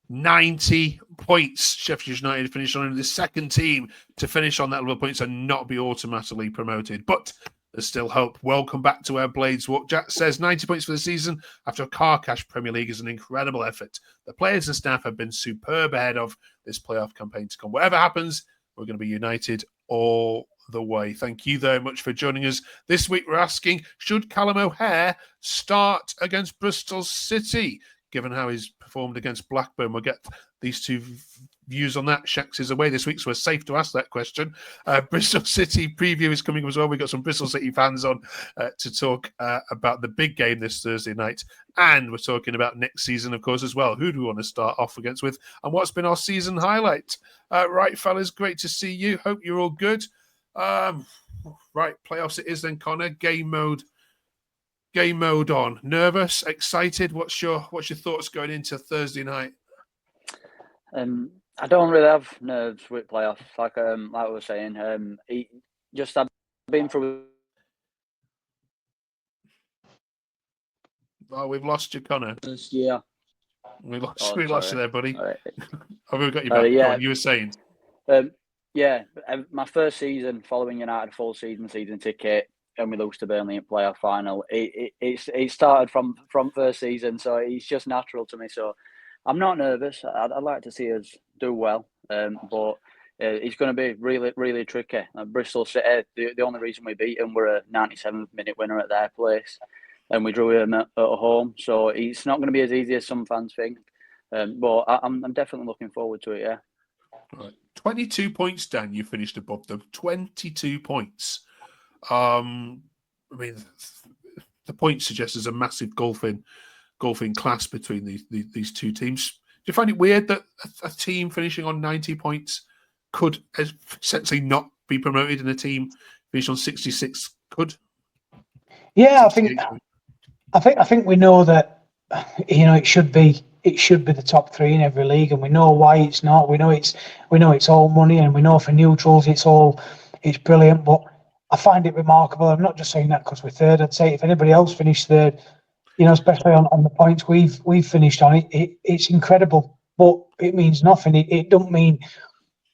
90 points. Sheffield United finished on the second team to finish on that level of points and not be automatically promoted. But there's still hope. Welcome back to our Blades. What Jack says, 90 points for the season after a car cash Premier League is an incredible effort. The players and staff have been superb ahead of this playoff campaign to come. Whatever happens, we're going to be united all the way. Thank you very much for joining us. This week we're asking, should Callum O'Hare start against Bristol City? Given how he's performed against Blackburn, we'll get these two views on that. Shax is away this week, so we're safe to ask that question. Bristol City preview is coming as well. We've got some Bristol City fans on to talk about the big game this Thursday night. And we're talking about next season, of course, as well. Who do we want to start off against with? And what's been our season highlight? Right, fellas, great to see you. Hope you're all good. Right, playoffs it is then, Connor. Game mode on. Nervous, excited? What's your thoughts going into Thursday night? I don't really have nerves with playoffs. Like I was saying, I've been through. Oh, we've lost you, Connor. Yeah, we lost you there, buddy. Right. Oh, we've got you back. Yeah. On, you were saying. Yeah, my first season following United, full season ticket, and we lose to Burnley in playoff final. It started from first season, so it's just natural to me. So I'm not nervous. I'd like to see us do well, but it's going to be really, really tricky. Bristol City, the only reason we beat them, we're a 97th minute winner at their place, and we drew them at home. So it's not going to be as easy as some fans think. But I'm definitely looking forward to it. Yeah. Right. 22 points, Dan. You finished above them. 22 points. I mean, the point suggests there's a massive golfing class between these two teams. Do you find it weird that a team finishing on 90 points could essentially not be promoted, and a team finishing on 66 could? Yeah, I think we know that it should be the top three in every league, and we know why it's not. We know it's all money, and we know for neutrals it's brilliant. But I find it remarkable. I'm not just saying that because we're third. I'd say if anybody else finished third, especially on the points we've finished on, it's incredible. But it means nothing. It don't mean,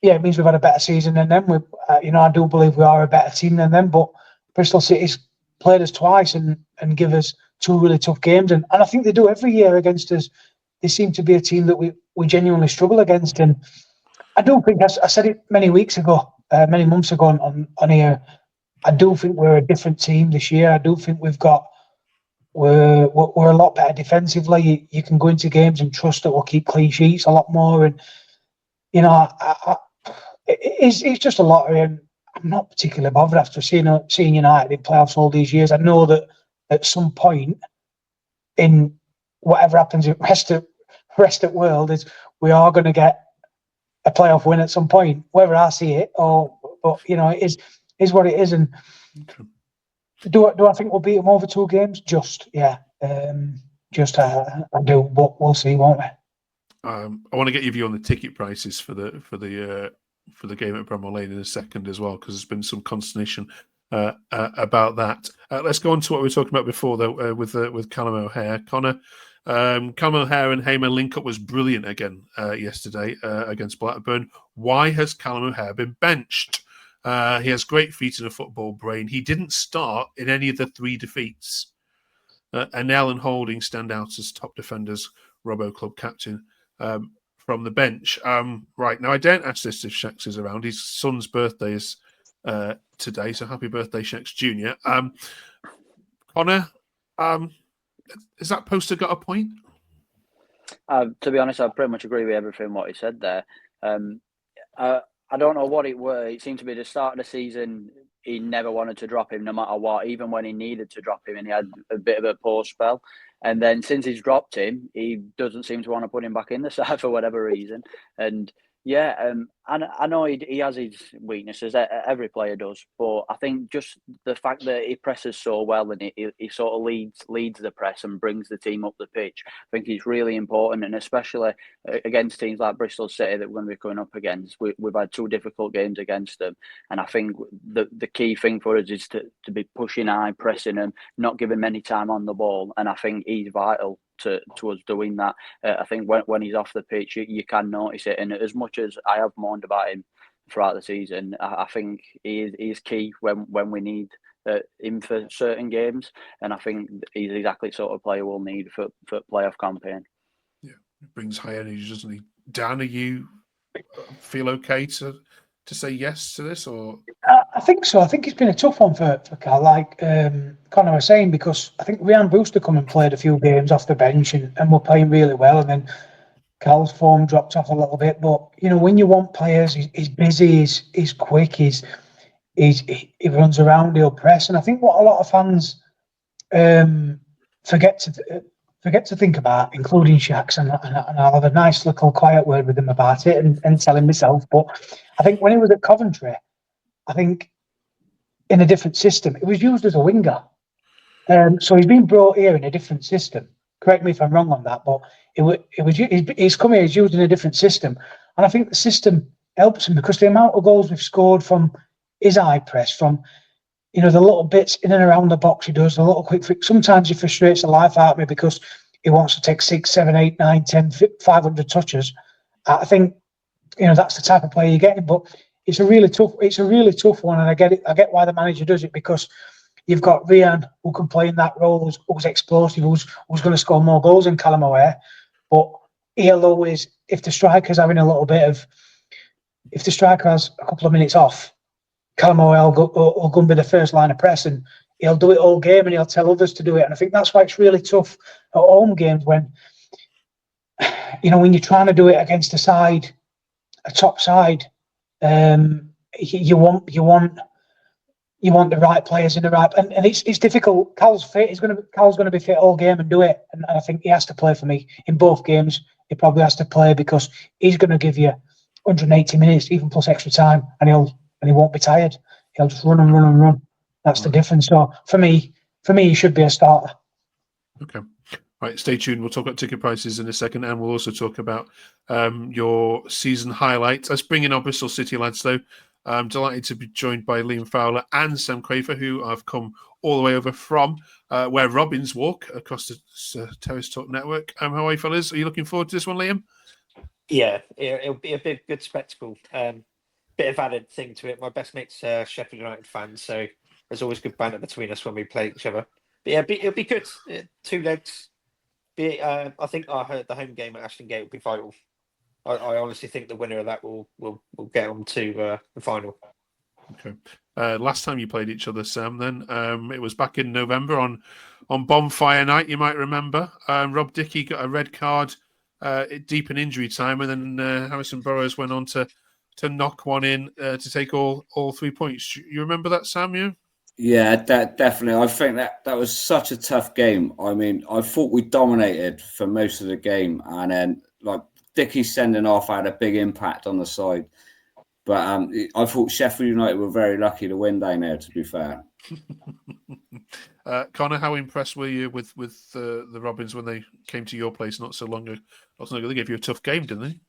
it means we've had a better season than them. I do believe we are a better team than them. But Bristol City's played us twice and give us two really tough games, and I think they do every year against us. They seem to be a team that we genuinely struggle against, and I do think I said it many months ago on here. I do think we're a different team this year. I do think we're a lot better defensively. You can go into games and trust that we'll keep clean sheets a lot more, and it's just a lottery. And I'm not particularly bothered after seeing United in playoffs all these years. I know that at some point in whatever happens in the rest of the world is we are going to get a playoff win at some point, whether I see it but it is what it is. And do I think we'll beat them over 2 games? I do, but we'll see, won't we? I want to get your view on the ticket prices for the game at Bramall Lane in a second as well, because there's been some consternation about that. Let's go on to what we were talking about before, though, with Callum O'Hare. Connor, Callum O'Hare and Hamer link-up was brilliant again yesterday against Blackburn. Why has Callum O'Hare been benched? He has great feet and a football brain. He didn't start in any of the 3 defeats. Anel and Holding stand out as top defenders, Robbo club captain from the bench. Right, now I don't ask this if Shax is around. His son's birthday is today, so happy birthday, Shax Jr. Connor, has that poster got a point? To be honest, I pretty much agree with everything what he said there. I don't know what it were. It seemed to be the start of the season, he never wanted to drop him no matter what, even when he needed to drop him, and he had a bit of a poor spell. And then since he's dropped him, he doesn't seem to want to put him back in the side for whatever reason. And I know he has his weaknesses. Every player does, but I think just the fact that he presses so well and he sort of leads the press and brings the team up the pitch, I think he's really important. And especially against teams like Bristol City that we're going to be coming up against, we've had 2 difficult games against them. And I think the key thing for us is to be pushing high, pressing and not giving many time on the ball. And I think he's vital to us doing that. I think when he's off the pitch, you can notice it. And as much as I have moaned about him throughout the season, I think he is key when we need him for certain games. And I think he's exactly the sort of player we'll need for playoff campaign. Yeah, it brings high energy, doesn't he? Dan, are you feel okay to say yes to this, or? I think so. I think it's been a tough one for Cal, like Connor was saying, because I think Ryan Brewster come and played a few games off the bench and we're playing really well, and then Cal's form dropped off a little bit. But when you want players, he's busy, he's quick, he runs around, he'll press, and I think what a lot of fans forget to think about, including Shax, and I'll have a nice little quiet word with him about it and tell him myself. But I think when he was at Coventry, I think in a different system, it was used as a winger. So he's been brought here in a different system. Correct me if I'm wrong on that, but he's come here, he's used in a different system. And I think the system helps him because the amount of goals we've scored from his high press, from the little bits in and around the box he does, the little quick fix. Sometimes he frustrates the life out of me because he wants to take 6, 7, 8, 9, 10, 500 touches. I think, that's the type of player you're getting. But it's a really tough one, and I get it. I get why the manager does it, because you've got Rian who can play in that role, who's explosive, who's going to score more goals than Callum O'Hare. But he'll always, if the striker has a couple of minutes off, Callum O'Hare will go and be the first line of press, and he'll do it all game, and he'll tell others to do it. And I think that's why it's really tough at home games when you're trying to do it against a top side. You want the right players in the right, and it's difficult. Cal's fit. Cal's going to be fit all game and do it. And I think he has to play for me in both games. He probably has to play because he's going to give you 180 minutes, even plus extra time, and he won't be tired. He'll just run and run and run. That's the difference. So for me, he should be a starter. Okay. Right, stay tuned. We'll talk about ticket prices in a second, and we'll also talk about your season highlights. Let's bring in our Bristol City lads, though. I'm delighted to be joined by Liam Fowler and Sam Crafer, who I've come all the way over from where Robins walk across the Terrace Talk network. How are you, fellas? Are you looking forward to this one, Liam? Yeah, it'll be a big, good spectacle. Bit of added thing to it. My best mate's Sheffield United fan, so there's always good banter between us when we play each other. But yeah, it'll be good. 2 legs. I think the home game at Ashton Gate will be vital. I honestly think the winner of that will get on to the final. Okay. Last time you played each other, Sam, then it was back in November on Bonfire Night. You might remember. Rob Dickey got a red card deep in injury time, and then Harrison Burrows went on to knock one in to take all 3 points. You remember that, Sam? You? Yeah, definitely. I think that was such a tough game. I mean, I thought we dominated for most of the game, and then Dickey sending off had a big impact on the side. But I thought Sheffield United were very lucky to win down there, to be fair. Connor, how impressed were you with the Robins when they came to your place not so long ago? They gave you a tough game, didn't they?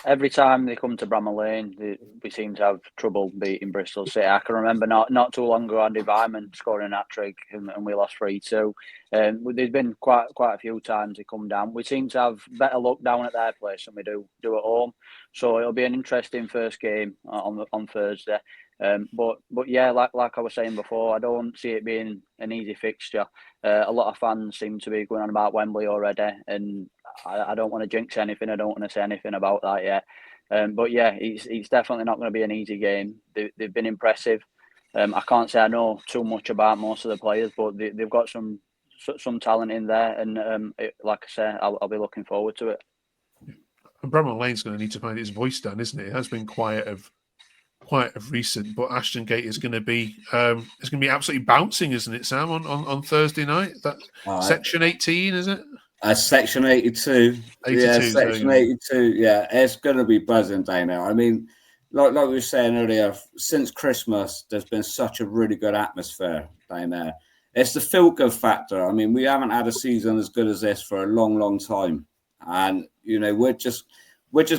Every time they come to Bramall Lane, we seem to have trouble beating Bristol City. I can remember not too long ago, Andy Vyman scoring a hat-trick and we lost 3-2. There's been quite a few times they come down. We seem to have better luck down at their place than we do at home. So it'll be an interesting first game on Thursday. But yeah, like I was saying before, I don't see it being an easy fixture. A lot of fans seem to be going on about Wembley already, and I don't want to jinx anything. I don't want to say anything about that yet. But yeah, it's definitely not going to be an easy game. They've been impressive. I can't say I know too much about most of the players, but they've got some talent in there, and like I say, I'll be looking forward to it. And Bramall Lane's going to need to find its voice, Dan, isn't it? It has been quiet of recent, but Ashton Gate is going to be absolutely bouncing, isn't it, Sam? On Thursday night, that section 18, is it? Section 82. 82. Yeah, section 82. Yeah, it's going to be buzzing down there. I mean, like we were saying earlier, since Christmas, there's been such a really good atmosphere down there. It's the feel-good factor. I mean, we haven't had a season as good as this for a long, long time, and we're just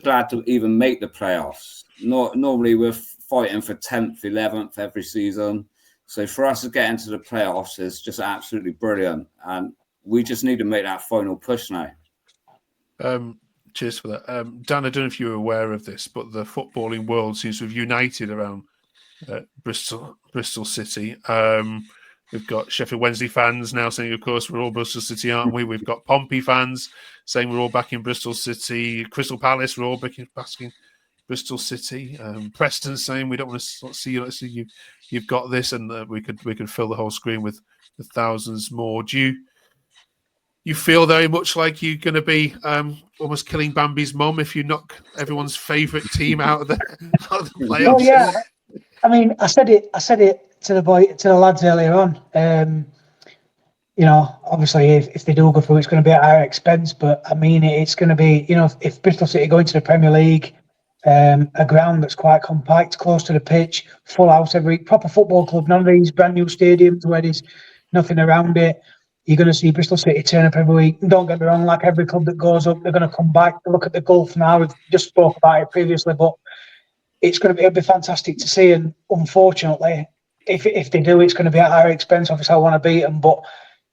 glad to even make the playoffs. Normally, we're fighting for 10th, 11th every season. So for us to get into the playoffs is just absolutely brilliant. And we just need to make that final push now. Cheers for that. Dan, I don't know if you're aware of this, but the footballing world seems to have united around Bristol City. We've got Sheffield Wednesday fans now saying, of course, we're all Bristol City, aren't we? We've got Pompey fans saying we're all back in Bristol City. Crystal Palace, we're all back in Bristol City. Preston saying we don't want to see you. You've got this, and we could fill the whole screen with thousands more. Do you feel very much like you're going to be almost killing Bambi's mum if you knock everyone's favourite team out of the playoffs? Oh yeah, I mean, I said it to the lads earlier on. Obviously, if they do go through, it's going to be at our expense. But I mean, it's going to be, if Bristol City go into the Premier League, a ground that's quite compact, close to the pitch, full house every proper football club. None of these brand new stadiums where there's nothing around it. You're going to see Bristol City turn up every week. Don't get me wrong, like every club that goes up, they're going to come back. Look at the Gulf now. We've just spoke about it previously, but it'll be fantastic to see. And unfortunately, if they do, it's going to be at our expense. Obviously, I want to beat them, but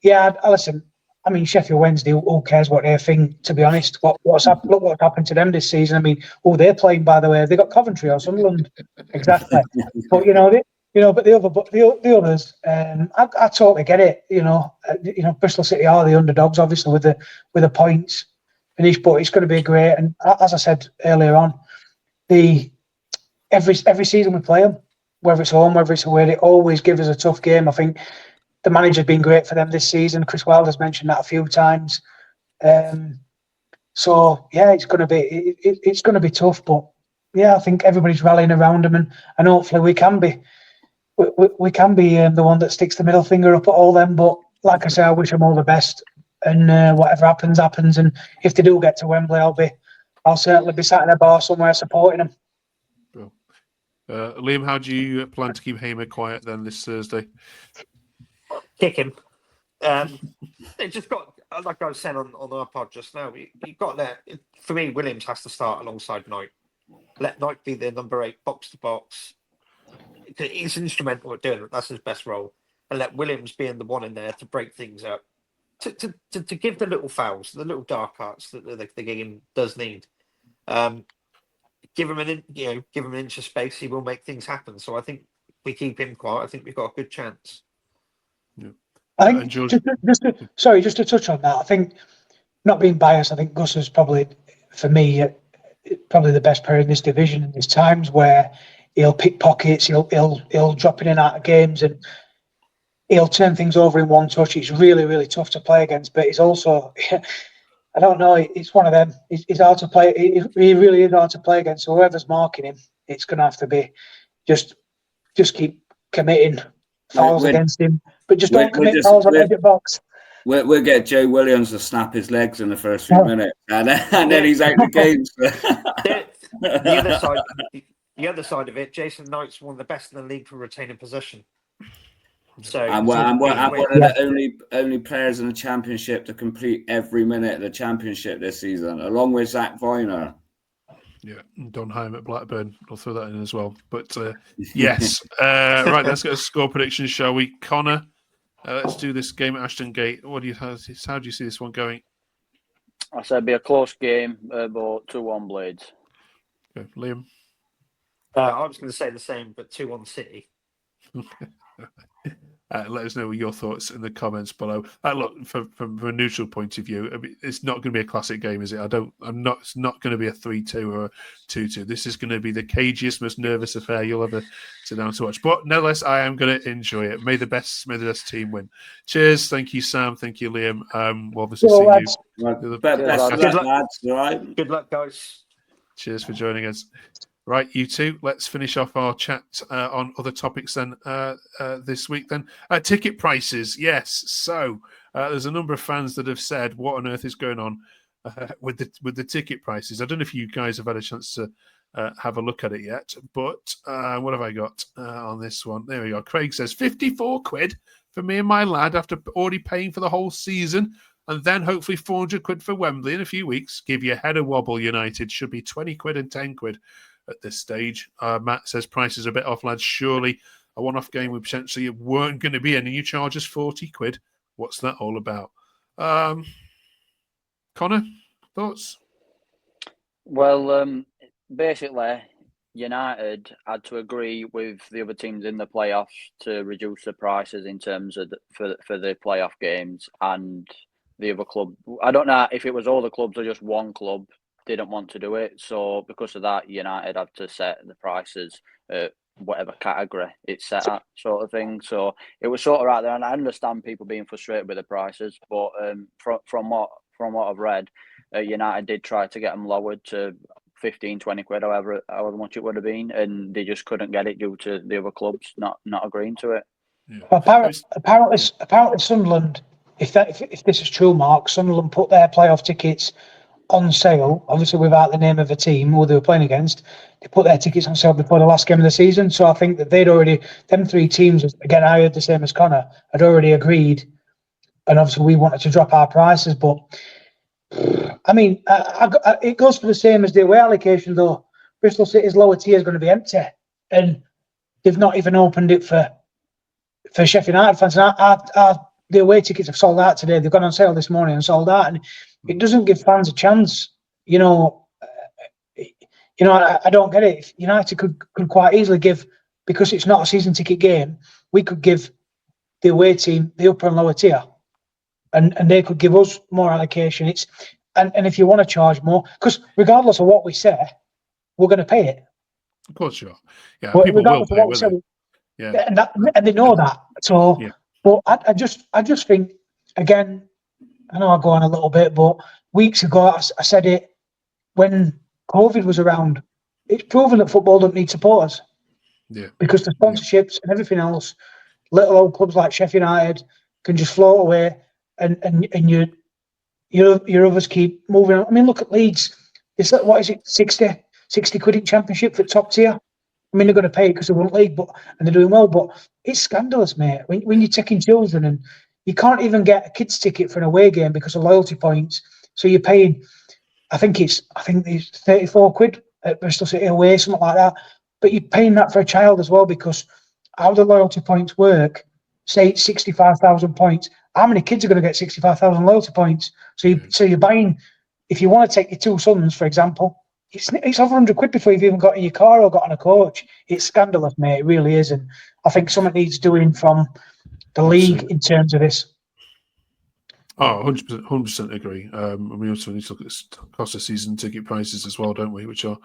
yeah, listen. I mean, Sheffield Wednesday, who cares what they think? To be honest, look what's happened to them this season. I mean, they're playing, by the way. They got Coventry or Sunderland, exactly. But but the others, I totally get it. Bristol City are the underdogs, obviously, with the points finish. But it's going to be great. And as I said earlier on, every season we play them, whether it's home, whether it's away, they always give us a tough game. I think the manager's been great for them this season. Chris Wilder's mentioned that a few times. So yeah, it's going to be tough, but yeah, I think everybody's rallying around them, and hopefully we can be the one that sticks the middle finger up at all them. But like I say, I wish them all the best, and whatever happens. And if they do get to Wembley, I'll certainly be sat in a bar somewhere supporting them. Cool. Liam, how do you plan to keep Hamer quiet then this Thursday? Kick him. They just got, like I was saying on our pod just now, you got there. For me, Williams has to start alongside Knight. Let Knight be the number 8 box to box. He's instrumental at doing it. That's his best role. And let Williams be in the one in there to break things up, to give the little fouls, the little dark arts that the game does need. Give him an inch of space. He will make things happen. So I think we keep him quiet. I think we've got a good chance. Yeah. I think just to touch on that, I think, not being biased, I think Gus is probably, for me, probably the best player in this division. And there's times where he'll pick pockets, he'll drop in and out of games, and he'll turn things over in one touch. It's really, really tough to play against, but he's also, I don't know, it's one of them. He's hard to play. He really is hard to play against. So whoever's marking him, it's going to have to be just keep committing fouls against him, but just don't commit fouls on the edge of box. We'll get Joe Williams to snap his legs in the first few minutes, and then he's out the game. The other side of it, Jason Knight's one of the best in the league for retaining possession. So, and one of the only players in the championship to complete every minute of the championship this season, along with Zach Viner. Yeah, Don Heim at Blackburn. I'll throw that in as well. But yes, right. Let's get a score prediction, shall we, Connor? Let's do this game at Ashton Gate. How do you see this one going? I said it'd be a close game, about 2-1 Blades. Okay, Liam. I was going to say the same, but 2-1 City. Let us know your thoughts in the comments below. Look, from a neutral point of view, I mean, it's not going to be a classic game, is it? It's not going to be a 3-2 or a 2-2. This is going to be the cagiest, most nervous affair you'll ever sit down to watch. But nevertheless, I am going to enjoy it. May the best team win. Cheers. Thank you, Sam. Thank you, Liam. We'll obviously see you. Good luck, guys. Cheers for joining us. Right, you two, let's finish off our chat on other topics then this week then. Ticket prices, yes. So there's a number of fans that have said, what on earth is going on with the ticket prices? I don't know if you guys have had a chance to have a look at it yet, but what have I got on this one? There we go. Craig says, 54 quid for me and my lad after already paying for the whole season, and then hopefully 400 quid for Wembley in a few weeks. Give your head a wobble, United. Should be 20 quid and 10 quid. At this stage. Matt says prices are a bit off, lads. Surely a one-off game we potentially weren't going to be, and you charge us 40 quid. What's that all about? Connor, thoughts? Well, basically, United had to agree with the other teams in the playoffs to reduce the prices in terms of for the playoff games, and the other club. I don't know if it was all the clubs or just one club didn't want to do it. So because of that, United had to set the prices at whatever category it's set at, sort of thing. So it was sort of right there, and I understand people being frustrated with the prices, but from what I've read, United did try to get them lowered to 15, 20 quid, however much it would have been, and they just couldn't get it due to the other clubs not agreeing to it. Yeah. Apparently Sunderland, if this is true, Mark, Sunderland put their playoff tickets on sale, obviously without the name of the team who they were playing against. They put their tickets on sale before the last game of the season. So I think that them three teams, again, I heard the same as Connor, had already agreed. And obviously we wanted to drop our prices. But, I mean, it goes for the same as the away allocation, though. Bristol City's lower tier is going to be empty. And they've not even opened it for Sheffield United fans. And the away tickets have sold out today. They've gone on sale this morning and sold out. And it doesn't give fans a chance. I don't get it. If United could quite easily give, because it's not a season ticket game, we could give the away team the upper and lower tier, and they could give us more allocation. And if you want to charge more, because regardless of what we say, we're going to pay it. Of course you are. Yeah, but people will pay, won't they? Yeah, and they know that. So, yeah. But I just think, again, I know I go on a little bit, but weeks ago I said it when COVID was around. It's proven that football doesn't need supporters. Yeah. Because the sponsorships and everything else, little old clubs like Sheffield United can just float away, and your others keep moving on. I mean, look at Leeds. It's like, what is it, 60 quid in Championship for top tier? I mean, they're going to pay it because they won league, and they're doing well. But it's scandalous, mate. When you're taking children and you can't even get a kids' ticket for an away game because of loyalty points. So you're paying, I think it's 34 quid at Bristol City away, something like that. But you're paying that for a child as well, because how the loyalty points work, say it's 65,000 points. How many kids are going to get 65,000 loyalty points? So you're buying, if you want to take your two sons, for example, it's over 100 quid before you've even got in your car or got on a coach. It's scandalous, mate. It really is. And I think something needs doing from the league in terms of this. Oh, 100% agree. We also need to look at cost of season ticket prices as well, don't we? Which are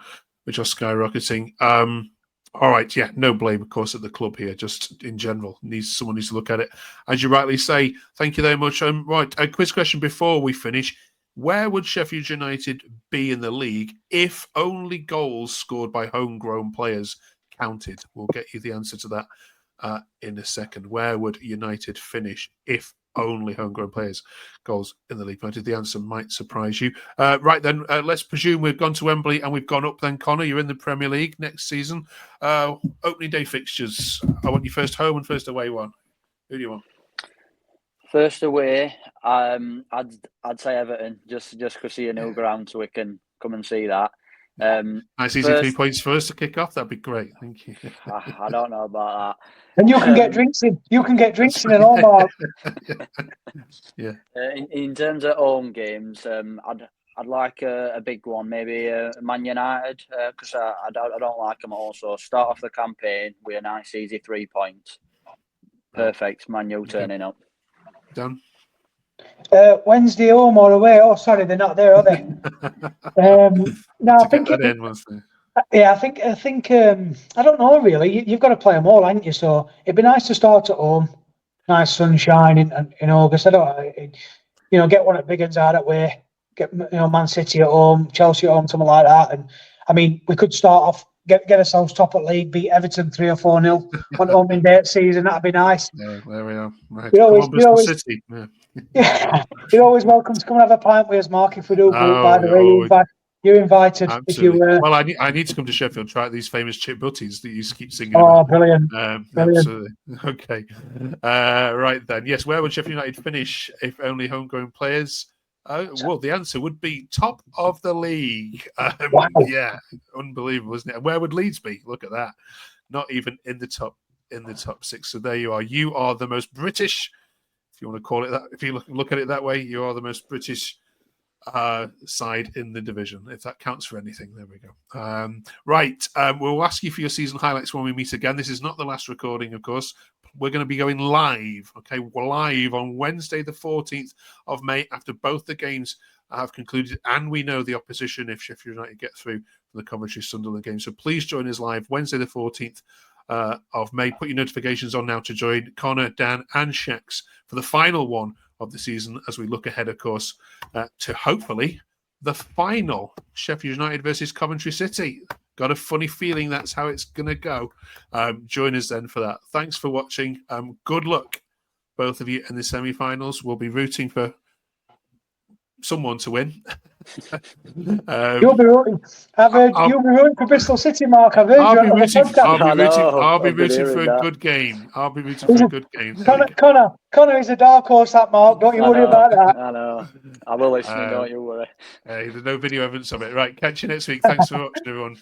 skyrocketing. All right, yeah, no blame, of course, at the club here. Just in general, someone needs to look at it. As you rightly say, thank you very much. Right, a quiz question before we finish. Where would Sheffield United be in the league if only goals scored by homegrown players counted? We'll get you the answer to that in a second. Where would United finish if only homegrown players goals in the league counted? The answer might surprise you. Right then, let's presume we've gone to Wembley and we've gone up then, Connor. You're in the Premier League next season. Opening day fixtures. I want your first home and first away one. Who do you want? First away, I'd say Everton, just because see a new ground so we can come and see that. Nice easy 3 points for us to kick off. That'd be great. Thank you. I don't know about that. And you can get drinks in. You can get drinks in and all, Mark. Yeah. In terms of home games, I'd like a big one, maybe Man United, because I don't like them also. Start off the campaign with a nice easy 3 points. Perfect. Man U turning up. Done. Wednesday home or away? Oh, sorry, they're not there, are they? No, I think I think I don't know really. You've got to play them all, haven't you? So it'd be nice to start at home, nice sunshine in August. I don't, get one at Biggens out that way. Get Man City at home, Chelsea at home, something like that. And I mean, we could start off. Get ourselves top at league, beat Everton 3 or 4-0 on opening day of season. That'd be nice. Yeah, there we are. Right. City. Yeah, you're always welcome to come and have a pint with us, Mark. If we do, by the way, you're invited. Absolutely. If you, well, I need to come to Sheffield. Try these famous chip butties that you keep singing about. Oh, brilliant! Absolutely. Okay. Right then. Yes. Where would Sheffield United finish if only homegrown players? Well, the answer would be top of the league. Wow. Yeah, unbelievable, isn't it? And where would Leeds be? Look at that. Not even in the top 6. So there you are. You are the most British if you want to call it that. If you look at it that way, you are the most British side in the division, if that counts for anything. There we go. Right, we'll ask you for your season highlights when we meet again. This is not the last recording, of course. We're going to be going live, okay? We're live on Wednesday, the 14th of May, after both the games have concluded, and we know the opposition if Sheffield United get through for the Coventry-Sunderland game. So please join us live Wednesday, the 14th of May. Put your notifications on now to join Connor, Dan, and Shex for the final one of the season, as we look ahead, of course, to hopefully the final Sheffield United versus Coventry City. Got a funny feeling that's how it's going to go. Join us then for that. Thanks for watching. Good luck, both of you, in the semi-finals. We'll be rooting for someone to win. You'll be rooting. You'll be rooting for Bristol City, Mark. I've heard you on the podcast. I'll be rooting for a good game. I'll be rooting for a good game. Connor is a dark horse, that Mark. Don't you worry about that. I know. I will listen. Don't you worry. There's no video evidence of it. Right, catch you next week. Thanks for watching, everyone.